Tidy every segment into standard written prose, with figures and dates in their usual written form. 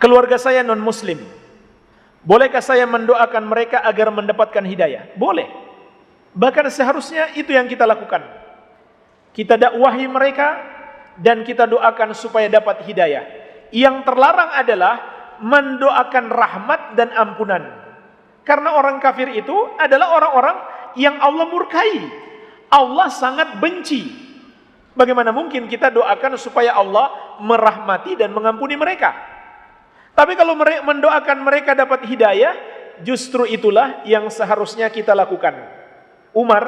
keluarga saya non-muslim, bolehkah saya mendoakan mereka agar mendapatkan hidayah? Boleh. Bahkan seharusnya itu yang kita lakukan. Kita dakwahi mereka dan kita doakan supaya dapat hidayah. Yang terlarang adalah mendoakan rahmat dan ampunan. Karena orang kafir itu adalah orang-orang yang Allah murkai. Allah sangat benci. Bagaimana mungkin kita doakan supaya Allah merahmati dan mengampuni mereka? Tapi kalau mendoakan mereka dapat hidayah, justru itulah yang seharusnya kita lakukan. Umar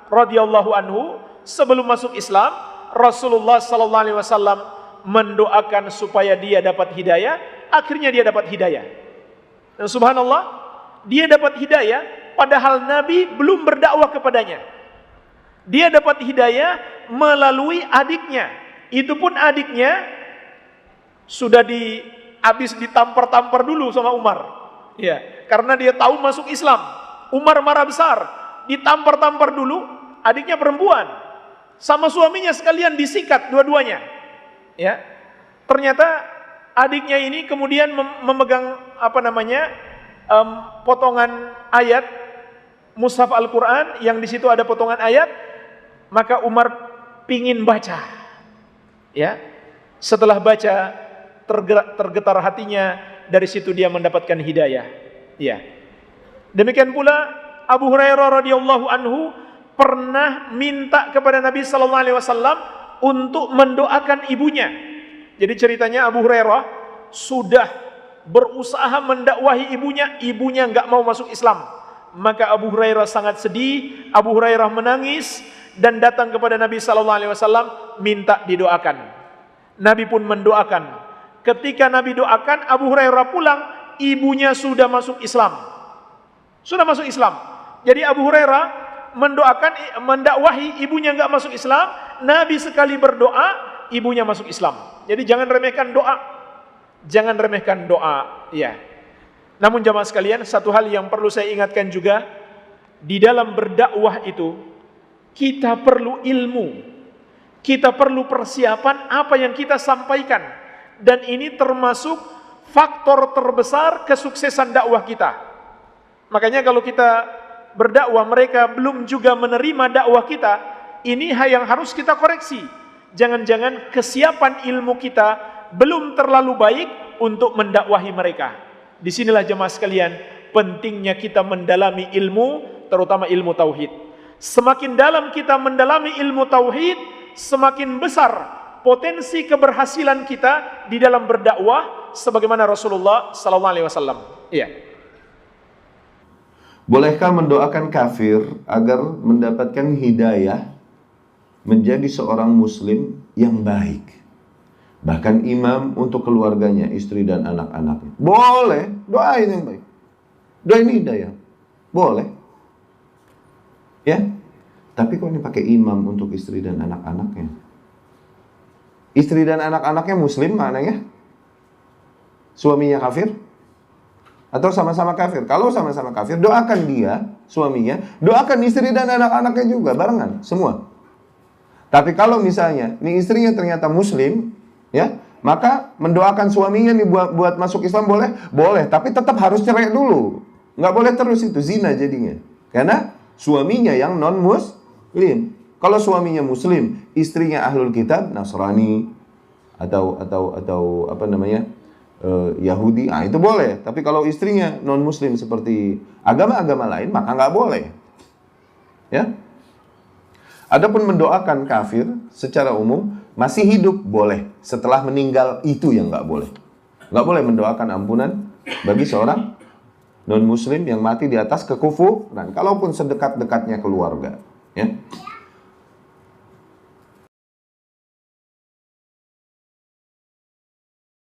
radhiyallahu anhu sebelum masuk Islam, Rasulullah sallallahu alaihi wasallam mendoakan supaya dia dapat hidayah, akhirnya dia dapat hidayah. Dan subhanallah, dia dapat hidayah padahal Nabi belum berdakwah kepadanya. Dia dapat hidayah melalui adiknya. Itu pun adiknya sudah habis ditampar-tampar dulu sama Umar. Ya, karena dia tahu masuk Islam. Umar marah besar, ditampar-tampar dulu, adiknya perempuan. Sama suaminya sekalian disikat dua-duanya. Ya. Ternyata adiknya ini kemudian memegang potongan ayat mushaf Al-Qur'an yang di situ ada potongan ayat, maka Umar pingin baca. Ya. Setelah baca tergetar hatinya, dari situ dia mendapatkan hidayah. Ya. Demikian pula Abu Hurairah radhiyallahu anhu pernah minta kepada Nabi sallallahu alaihi wasallam untuk mendoakan ibunya. Jadi ceritanya Abu Hurairah sudah berusaha mendakwahi ibunya enggak mau masuk Islam. Maka Abu Hurairah sangat sedih, Abu Hurairah menangis dan datang kepada Nabi sallallahu alaihi wasallam minta didoakan. Nabi pun mendoakan. Ketika Nabi doakan, Abu Hurairah pulang, ibunya sudah masuk Islam. Sudah masuk Islam. Jadi Abu Hurairah mendakwahi ibunya enggak masuk Islam, Nabi sekali berdoa, ibunya masuk Islam. Jadi jangan remehkan doa. Jangan remehkan doa, ya. Namun jamaah sekalian, satu hal yang perlu saya ingatkan juga, di dalam berdakwah itu kita perlu ilmu. Kita perlu persiapan apa yang kita sampaikan. Dan ini termasuk faktor terbesar kesuksesan dakwah kita. Makanya kalau kita berdakwah mereka belum juga menerima dakwah kita, ini yang harus kita koreksi. Jangan-jangan kesiapan ilmu kita belum terlalu baik untuk mendakwahi mereka. Disinilah jemaah sekalian pentingnya kita mendalami ilmu, terutama ilmu tauhid. Semakin dalam kita mendalami ilmu tauhid, semakin besar potensi keberhasilan kita di dalam berdakwah sebagaimana Rasulullah sallallahu alaihi wasallam. Iya. Bolehkah mendoakan kafir agar mendapatkan hidayah menjadi seorang muslim yang baik? Bahkan imam untuk keluarganya, istri dan anak-anaknya. Boleh, doain yang baik. Doain hidayah. Boleh. Ya. Tapi kok ini pakai imam untuk istri dan anak-anaknya? Istri dan anak-anaknya muslim maknanya? Suaminya kafir? Atau sama-sama kafir? Kalau sama-sama kafir, doakan dia, suaminya, doakan istri dan anak-anaknya juga, barengan, semua. Tapi kalau misalnya, nih istrinya ternyata muslim, ya, maka mendoakan suaminya nih buat masuk Islam boleh? Boleh, tapi tetap harus cerai dulu. Nggak boleh terus itu, zina jadinya. Karena suaminya yang non-muslim. Kalau suaminya muslim, istrinya ahlul kitab, Nasrani, atau Yahudi, itu boleh. Tapi kalau istrinya non-muslim seperti agama-agama lain, maka nggak boleh. Ya. Adapun mendoakan kafir secara umum masih hidup boleh. Setelah meninggal itu yang nggak boleh. Nggak boleh mendoakan ampunan bagi seorang non-muslim yang mati di atas kekufuran, kalaupun sedekat-dekatnya keluarga. Ya.